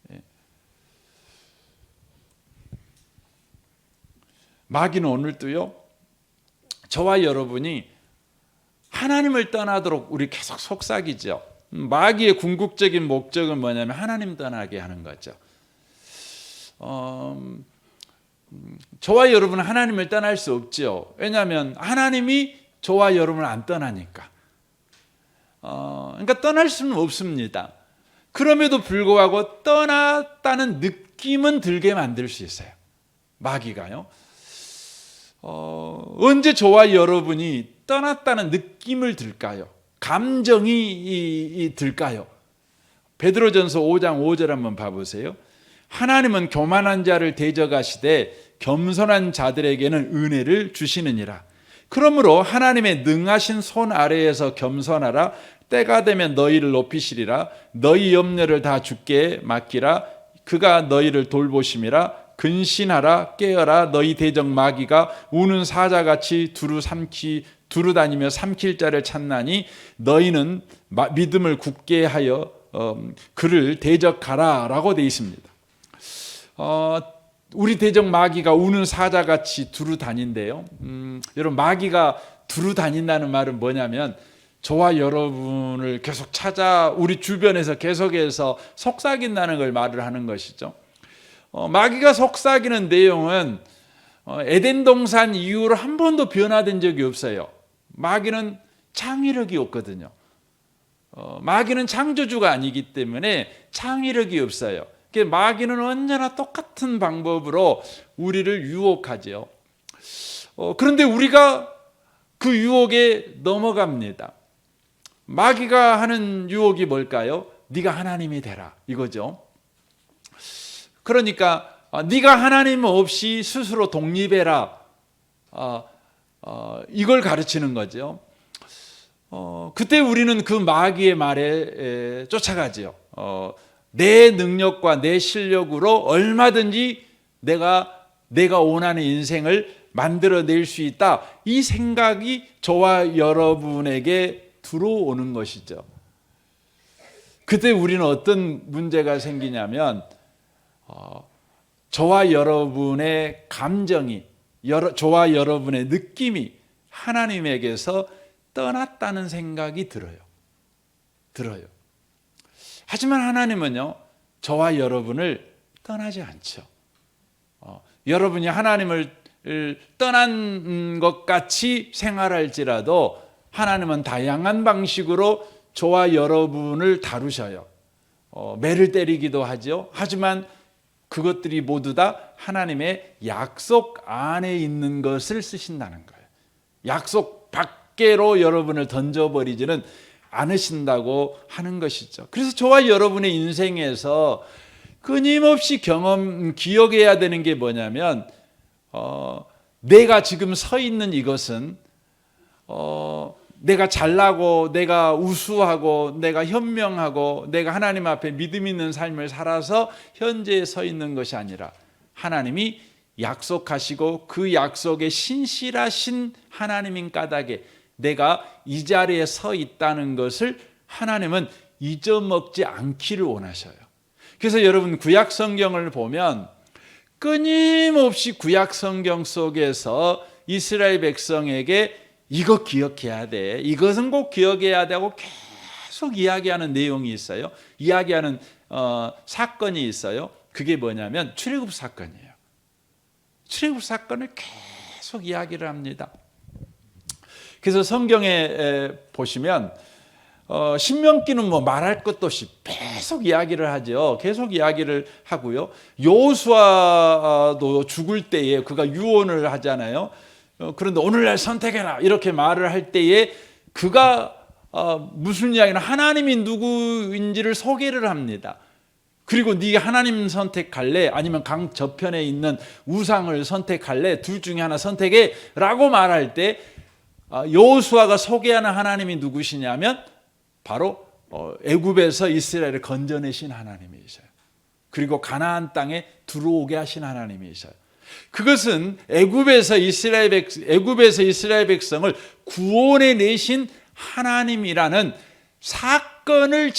거예요. 마귀는 오늘도요, 저와 여러분이 하나님을 떠나도록 우리 계속 속삭이죠. 마귀의 궁극적인 목적은 뭐냐면 하나님 떠나게 하는 거죠. 저와 여러분은 하나님을 떠날 수 없죠. 왜냐하면 하나님이 저와 여러분을 안 떠나니까. 그러니까 떠날 수는 없습니다. 그럼에도 불구하고 떠났다는 느낌은 들게 만들 수 있어요. 마귀가요. 언제 저와 여러분이 떠났다는 느낌을 들까요? 감정이 들까요? 베드로전서 5장 5절 한번 봐보세요. 하나님은 교만한 자를 대적하시되 겸손한 자들에게는 은혜를 주시느니라. 그러므로 하나님의 능하신 손 아래에서 겸손하라. 때가 되면 너희를 높이시리라. 너희 염려를 다 주께 맡기라. 그가 너희를 돌보심이라. 근신하라. 깨어라. 너희 대적 마귀가 우는 사자같이 두루 다니며 삼킬 자를 찾나니 너희는 믿음을 굳게 하여 그를 대적하라 라고 되어 있습니다. 우리 대적 마귀가 우는 사자같이 두루 다닌대요. 여러분, 마귀가 두루 다닌다는 말은 뭐냐면 저와 여러분을 계속 찾아 우리 주변에서 계속해서 속삭인다는 걸 말을 하는 것이죠. 마귀가 속삭이는 내용은 에덴 동산 이후로 한 번도 변화된 적이 없어요. 마귀는 창의력이 없거든요. 마귀는 창조주가 아니기 때문에 창의력이 없어요. 마귀는 언제나 똑같은 방법으로 우리를 유혹하죠. 그런데 우리가 그 유혹에 넘어갑니다. 마귀가 하는 유혹이 뭘까요? 네가 하나님이 되라 이거죠. 그러니까 네가 하나님 없이 스스로 독립해라, 이걸 가르치는 거죠. 그때 우리는 그 마귀의 말에 쫓아가지요. 내 능력과 내 실력으로 얼마든지 내가 원하는 인생을 만들어낼 수 있다, 이 생각이 저와 여러분에게 들어오는 것이죠. 그때 우리는 어떤 문제가 생기냐면 저와 여러분의 감정이, 저와 여러분의 느낌이 하나님에게서 떠났다는 생각이 들어요. 하지만 하나님은요, 저와 여러분을 떠나지 않죠. 여러분이 하나님을 떠난 것 같이 생활할지라도 하나님은 다양한 방식으로 저와 여러분을 다루셔요. 매를 때리기도 하죠. 하지만 그것들이 모두 다 하나님의 약속 안에 있는 것을 쓰신다는 거예요. 약속 밖으로 여러분을 던져버리지는 않으신다고 하는 것이죠. 그래서 저와 여러분의 인생에서 끊임없이 기억해야 되는 게 뭐냐면 내가 지금 서 있는 이것은 내가 잘나고 내가 우수하고 내가 현명하고 내가 하나님 앞에 믿음 있는 삶을 살아서 현재에 서 있는 것이 아니라 하나님이 약속하시고 그 약속에 신실하신 하나님인 까닭에 내가 이 자리에 서 있다는 것을 하나님은 잊어먹지 않기를 원하셔요. 그래서 여러분 구약 성경을 보면 끊임없이 구약 성경 속에서 이스라엘 백성에게 이거 기억해야 돼, 이것은 꼭 기억해야 되고 계속 이야기하는 내용이 있어요. 이야기하는 사건이 있어요. 그게 뭐냐면 출애굽 사건이에요. 출애굽 사건을 계속 이야기를 합니다. 그래서 성경에 보시면 신명기는 뭐 말할 것도 없이 계속 이야기를 하죠. 계속 이야기를 하고요. 여호수아도 죽을 때에 그가 유언을 하잖아요. 그런데 오늘날 선택해라 이렇게 말을 할 때에 그가 무슨 이야기는 하나님이 누구인지를 소개를 합니다. 그리고 네가 하나님 선택할래 아니면 강 저편에 있는 우상을 선택할래 둘 중에 하나 선택해 라고 말할 때 여호수아가 소개하는 하나님이 누구시냐면 바로 애굽에서 이스라엘을 건져내신 하나님이셔요. 그리고 가나안 땅에 들어오게 하신 하나님이셔요. 그것은 애굽에서 이스라엘 백성을 구원해 내신 하나님이라는 사건을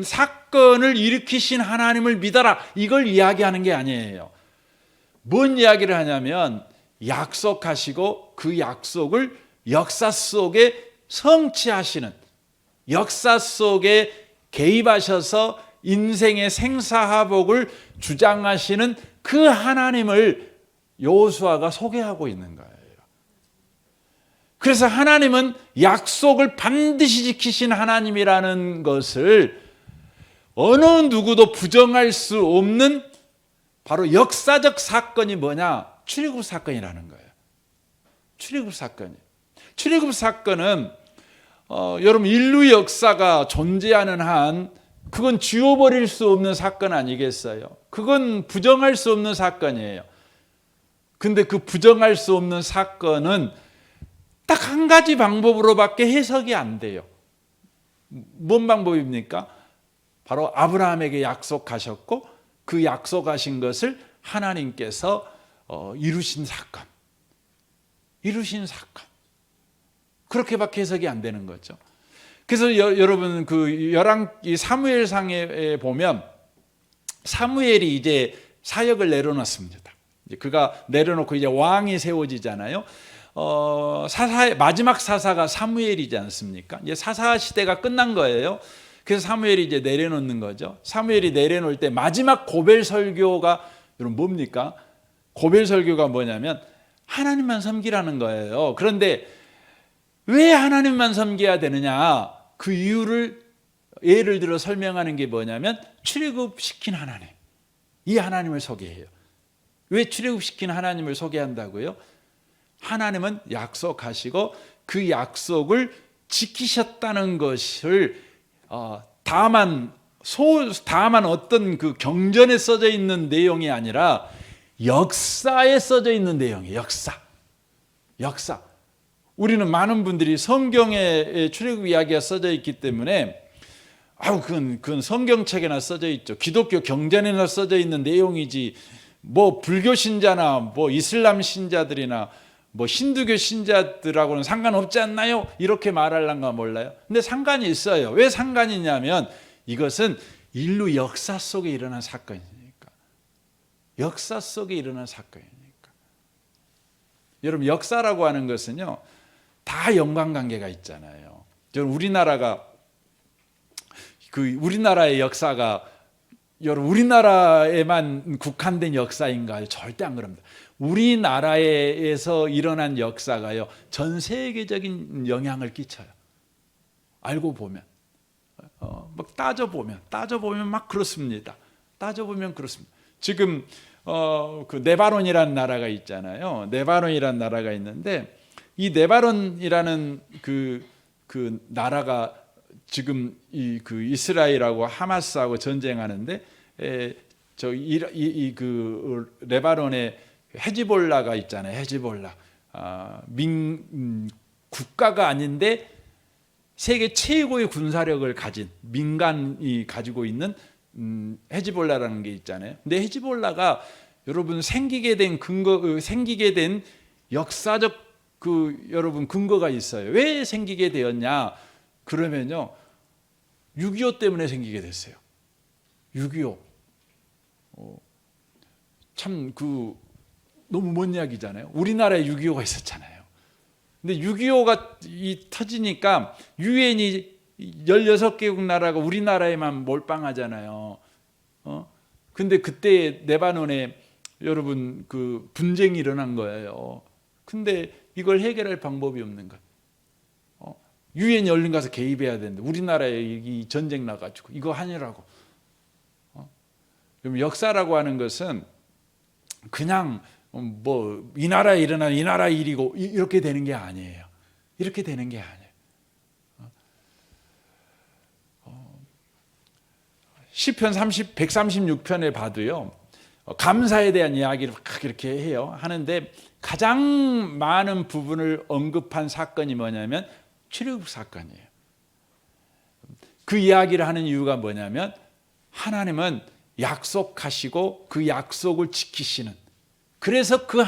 사건을 일으키신 하나님을 믿어라 이걸 이야기하는 게 아니에요. 뭔 이야기를 하냐면 약속하시고 그 약속을 역사 속에 성취하시는, 역사 속에 개입하셔서 인생의 생사화복을 주장하시는 그 하나님을 여호수아가 소개하고 있는 거예요. 그래서 하나님은 약속을 반드시 지키신 하나님이라는 것을 어느 누구도 부정할 수 없는 바로 역사적 사건이 뭐냐? 출애굽 사건이라는 거예요. 출애굽 사건이. 출애굽 사건은 여러분 인류 역사가 존재하는 한 그건 지워버릴 수 없는 사건 아니겠어요? 그건 부정할 수 없는 사건이에요. 근데 그 부정할 수 없는 사건은 딱 한 가지 방법으로밖에 해석이 안 돼요. 뭔 방법입니까? 바로 아브라함에게 약속하셨고 그 약속하신 것을 하나님께서 이루신 사건. 이루신 사건. 그렇게밖에 해석이 안 되는 거죠. 그래서 여러분 이 사무엘상에 보면 사무엘이 이제 사역을 내려놓습니다. 그가 내려놓고 이제 왕이 세워지잖아요. 마지막 사사가 사무엘이지 않습니까? 이제 사사 시대가 끝난 거예요. 그래서 사무엘이 이제 내려놓는 거죠. 사무엘이 내려놓을 때 마지막 고별 설교가 여러분 뭡니까? 고별 설교가 뭐냐면 하나님만 섬기라는 거예요. 그런데 왜 하나님만 섬겨야 되느냐? 그 이유를 예를 들어 설명하는 게 뭐냐면 출애굽시킨 하나님. 이 하나님을 소개해요. 왜 출애굽시킨 하나님을 소개한다고요? 하나님은 약속하시고 그 약속을 지키셨다는 것을 다만 어떤 그 경전에 써져 있는 내용이 아니라 역사에 써져 있는 내용이에요. 역사. 우리는 많은 분들이 성경에 출애굽 이야기가 써져 있기 때문에 그건 성경책에나 써져 있죠. 기독교 경전에나 써져 있는 내용이지 뭐 불교 신자나 뭐 이슬람 신자들이나 뭐 힌두교 신자들하고는 상관없지 않나요? 이렇게 말하려는가 몰라요. 근데 상관이 있어요. 왜 상관이 있냐면 이것은 인류 역사 속에 일어난 사건이니까. 역사 속에 일어난 사건이니까. 여러분 역사라고 하는 것은요. 다 연관관계가 있잖아요. 우리나라의 역사가 여러분 우리나라에만 국한된 역사인가요? 절대 안 그럽니다. 우리나라에서 일어난 역사가요 전 세계적인 영향을 끼쳐요. 알고 보면 막 따져보면 막 그렇습니다. 따져보면 그렇습니다. 지금 그 네바논이라는 나라가 있잖아요. 네바논이라는 나라가 있는데 이 네바논이라는 그 나라가 지금 그 이스라엘하고 하마스하고 전쟁하는데 레바논에 헤즈볼라가 있잖아요. 헤즈볼라 국가가 아닌데 세계 최고의 군사력을 가진 민간이 가지고 있는 헤즈볼라라는 게 있잖아요. 근데 헤즈볼라가 여러분 생기게 된 역사적 여러분 근거가 있어요. 왜 생기게 되었냐? 그러면요, 6.25 때문에 생기게 됐어요. 6.25. 참 너무 먼 이야기잖아요. 우리나라에 6.25가 있었잖아요. 근데 6.25가 터지니까 유엔이 16개국 나라가 우리나라에만 몰빵하잖아요. 근데 그때 레바논에 여러분 분쟁이 일어난 거예요. 근데 이걸 해결할 방법이 없는 거예요. 유엔이 얼른 가서 개입해야 되는데 우리나라에 이 전쟁 나가지고 이거 하느라고. 역사라고 하는 것은 그냥 이 나라에 일어난 이 나라 일이고 이렇게 되는 게 아니에요. 이렇게 되는 게 아니에요. 시편 136편에 봐도요, 감사에 대한 이야기를 막 이렇게 해요. 하는데 가장 많은 부분을 언급한 사건이 뭐냐면 출애굽 사건이에요. 그 이야기를 하는 이유가 뭐냐면 하나님은 약속하시고 그 약속을 지키시는, 그래서 그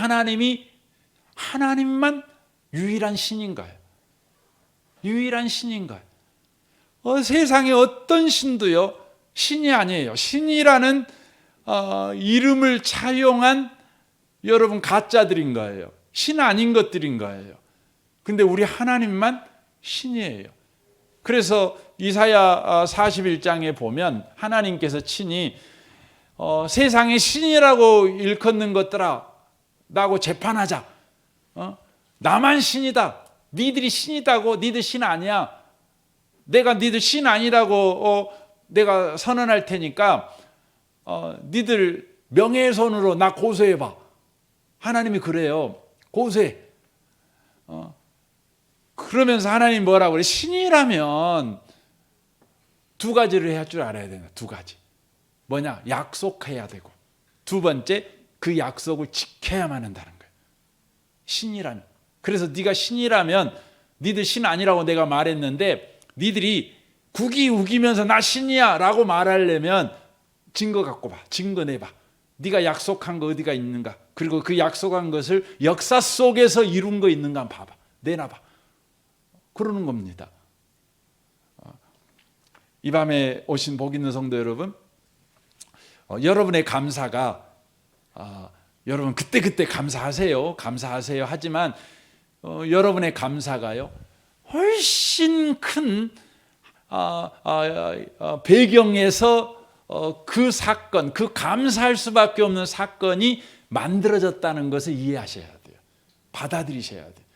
하나님만 유일한 신인 거예요. 유일한 신인 거예요. 세상에 어떤 신도요 신이 아니에요. 신이라는 이름을 차용한 여러분 가짜들인 거예요. 신 아닌 것들인 거예요. 근데 우리 하나님만 신이에요. 그래서 이사야 41장에 보면 하나님께서 친히 세상에 신이라고 일컫는 것들아 나하고 재판하자. 나만 신이다. 니들이 신이다고. 니들 신 아니야. 내가 니들 신 아니라고 내가 선언할 테니까 니들 명예훼손으로 나 고소해봐. 하나님이 그래요. 고소해. 그러면서 하나님 뭐라고 그래? 신이라면 두 가지를 할 줄 알아야 된다. 두 가지. 뭐냐? 약속해야 되고, 두 번째 그 약속을 지켜야만 한다는 거예요. 신이라면. 그래서 네가 신이라면 니들 신 아니라고 내가 말했는데 니들이 국이 우기면서 나 신이야 라고 말하려면 증거 갖고 봐. 증거 내봐. 네가 약속한 거 어디가 있는가, 그리고 그 약속한 것을 역사 속에서 이룬 거 있는가 한번 봐봐. 내놔봐. 그러는 겁니다. 이 밤에 오신 복 있는 성도 여러분, 여러분의 감사가 여러분 그때 감사하세요. 하지만 여러분의 감사가요 훨씬 큰 배경에서 그 사건, 그 감사할 수밖에 없는 사건이 만들어졌다는 것을 이해하셔야 돼요. 받아들이셔야 돼요.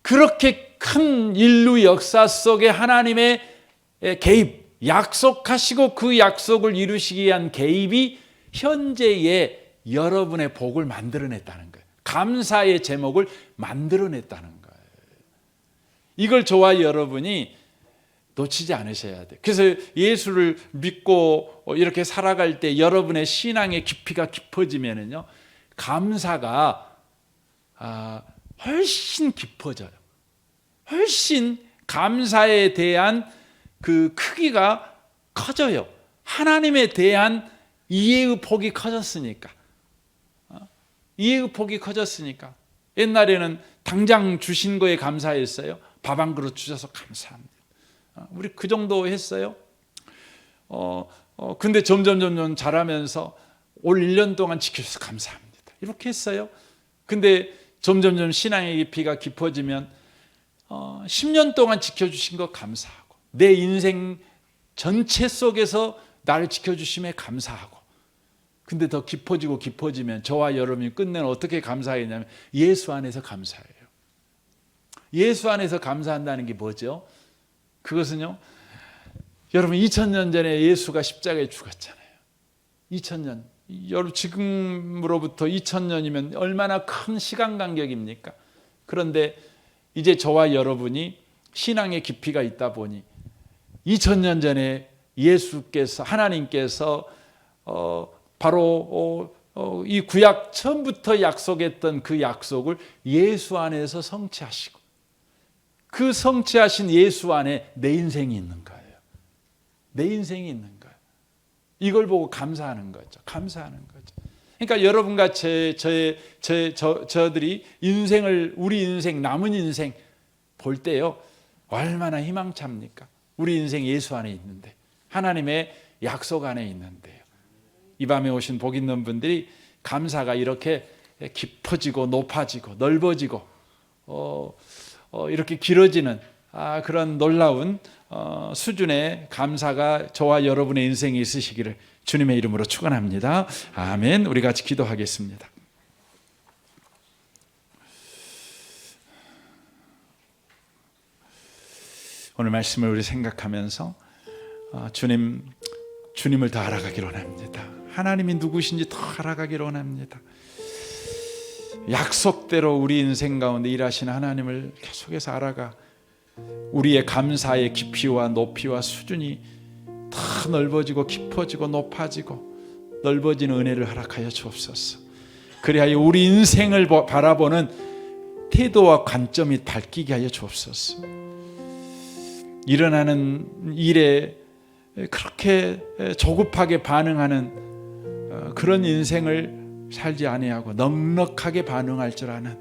그렇게 큰 인류 역사 속에 하나님의 개입, 약속하시고 그 약속을 이루시기 위한 개입이 현재의 여러분의 복을 만들어냈다는 거예요. 감사의 제목을 만들어냈다는 거예요. 이걸 저와 여러분이 놓치지 않으셔야 돼요. 그래서 예수를 믿고 이렇게 살아갈 때 여러분의 신앙의 깊이가 깊어지면은요, 감사가 훨씬 깊어져요. 훨씬 감사에 대한 그 크기가 커져요. 하나님에 대한 이해의 폭이 커졌으니까. 이해의 폭이 커졌으니까. 옛날에는 당장 주신 거에 감사했어요. 밥 한 그릇 주셔서 감사합니다. 우리 그 정도 했어요. 근데 점점 자라면서 올 1년 동안 지켜주셔서 감사합니다. 이렇게 했어요. 근데 점점 신앙의 깊이가 깊어지면 10년 동안 지켜주신 거 감사하고, 내 인생 전체 속에서 나를 지켜주심에 감사하고, 근데 더 깊어지면 저와 여러분이 끝내는 어떻게 감사하냐면 예수 안에서 감사해요. 예수 안에서 감사한다는 게 뭐죠? 그것은요, 여러분 2000년 전에 예수가 십자가에 죽었잖아요. 2000년. 여러분 지금으로부터 2000년이면 얼마나 큰 시간 간격입니까? 그런데 이제 저와 여러분이 신앙의 깊이가 있다 보니 2000년 전에 예수께서, 하나님께서 바로 이 구약 처음부터 약속했던 그 약속을 예수 안에서 성취하시고, 그 성취하신 예수 안에 내 인생이 있는 거예요. 내 인생이 있는 거예요. 이걸 보고 감사하는 거죠. 감사하는 거죠. 그러니까 여러분과 저들이 인생을, 우리 인생, 남은 인생 볼 때요, 얼마나 희망찹니까? 우리 인생 예수 안에 있는데, 하나님의 약속 안에 있는데요. 이 밤에 오신 복 있는 분들이 감사가 이렇게 깊어지고 높아지고 넓어지고 이렇게 길어지는 그런 놀라운 수준의 감사가 저와 여러분의 인생에 있으시기를 주님의 이름으로 축원합니다. 아멘. 우리 같이 기도하겠습니다. 오늘 말씀을 우리 생각하면서 주님을 더 알아가기를 원합니다. 하나님이 누구신지 더 알아가기를 원합니다. 약속대로 우리 인생 가운데 일하시는 하나님을 계속해서 알아가 우리의 감사의 깊이와 높이와 수준이 더 넓어지고 깊어지고 높아지고 넓어지는 은혜를 허락하여 주옵소서. 그리하여 우리 인생을 바라보는 태도와 관점이 바뀌게 하여 주옵소서. 일어나는 일에 그렇게 조급하게 반응하는 그런 인생을 살지 아니하고 넉넉하게 반응할 줄 아는,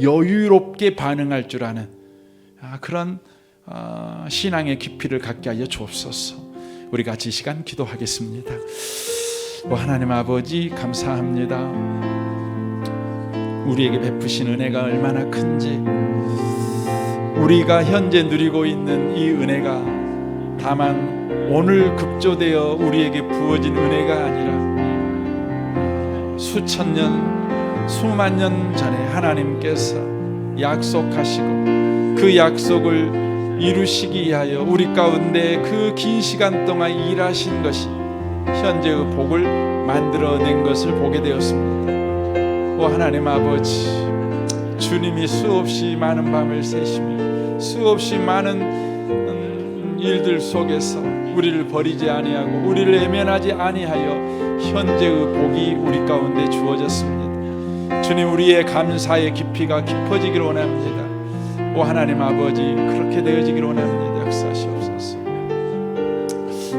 여유롭게 반응할 줄 아는 그런 신앙의 깊이를 갖게 하여 주옵소서. 우리 같이 이 시간 기도하겠습니다. 하나님 아버지, 감사합니다. 우리에게 베푸신 은혜가 얼마나 큰지, 우리가 현재 누리고 있는 이 은혜가 다만 오늘 급조되어 우리에게 부어진 은혜가 아니라 수천 년, 수만 년 전에 하나님께서 약속하시고 그 약속을 이루시기 위하여 우리 가운데 그 긴 시간 동안 일하신 것이 현재의 복을 만들어낸 것을 보게 되었습니다. 하나님 아버지, 주님이 수없이 많은 밤을 새시며 수없이 많은 일들 속에서 우리를 버리지 아니하고 우리를 외면하지 아니하여 현재의 복이 우리 가운데 주어졌습니다. 주님, 우리의 감사의 깊이가 깊어지기를 원합니다. 하나님 아버지, 그렇게 되어지기를 원합니다. 역사하시옵소서.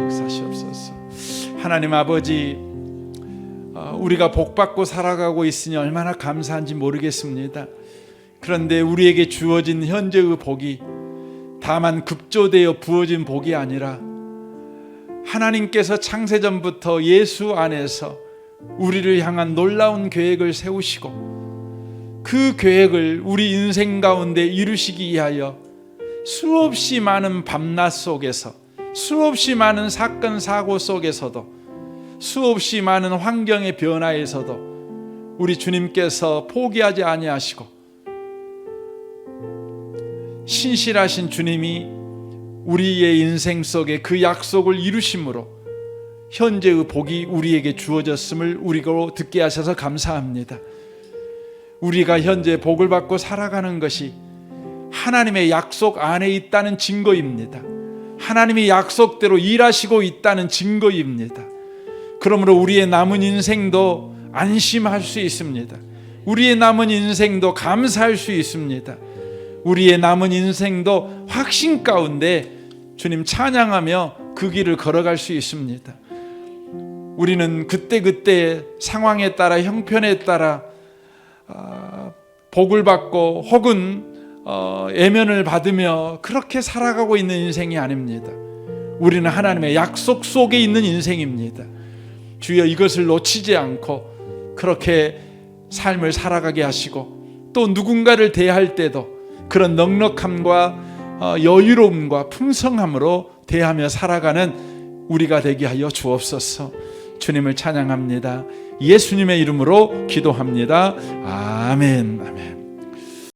역사하시옵소서. 하나님 아버지, 우리가 복받고 살아가고 있으니 얼마나 감사한지 모르겠습니다. 그런데 우리에게 주어진 현재의 복이 다만 급조되어 부어진 복이 아니라 하나님께서 창세전부터 예수 안에서 우리를 향한 놀라운 계획을 세우시고 그 계획을 우리 인생 가운데 이루시기 위하여 수없이 많은 밤낮 속에서, 수없이 많은 사건 사고 속에서도, 수없이 많은 환경의 변화에서도 우리 주님께서 포기하지 아니하시고 신실하신 주님이 우리의 인생 속에 그 약속을 이루심으로 현재의 복이 우리에게 주어졌음을 우리가 듣게 하셔서 감사합니다. 우리가 현재 복을 받고 살아가는 것이 하나님의 약속 안에 있다는 증거입니다. 하나님의 약속대로 일하시고 있다는 증거입니다. 그러므로 우리의 남은 인생도 안심할 수 있습니다. 우리의 남은 인생도 감사할 수 있습니다. 우리의 남은 인생도 확신 가운데 주님 찬양하며 그 길을 걸어갈 수 있습니다. 우리는 그때그때 상황에 따라, 형편에 따라 복을 받고 혹은 애면을 받으며 그렇게 살아가고 있는 인생이 아닙니다. 우리는 하나님의 약속 속에 있는 인생입니다. 주여, 이것을 놓치지 않고 그렇게 삶을 살아가게 하시고 또 누군가를 대할 때도 그런 넉넉함과 여유로움과 풍성함으로 대하며 살아가는 우리가 되게 하여 주옵소서. 주님을 찬양합니다. 예수님의 이름으로 기도합니다. 아멘. 아멘.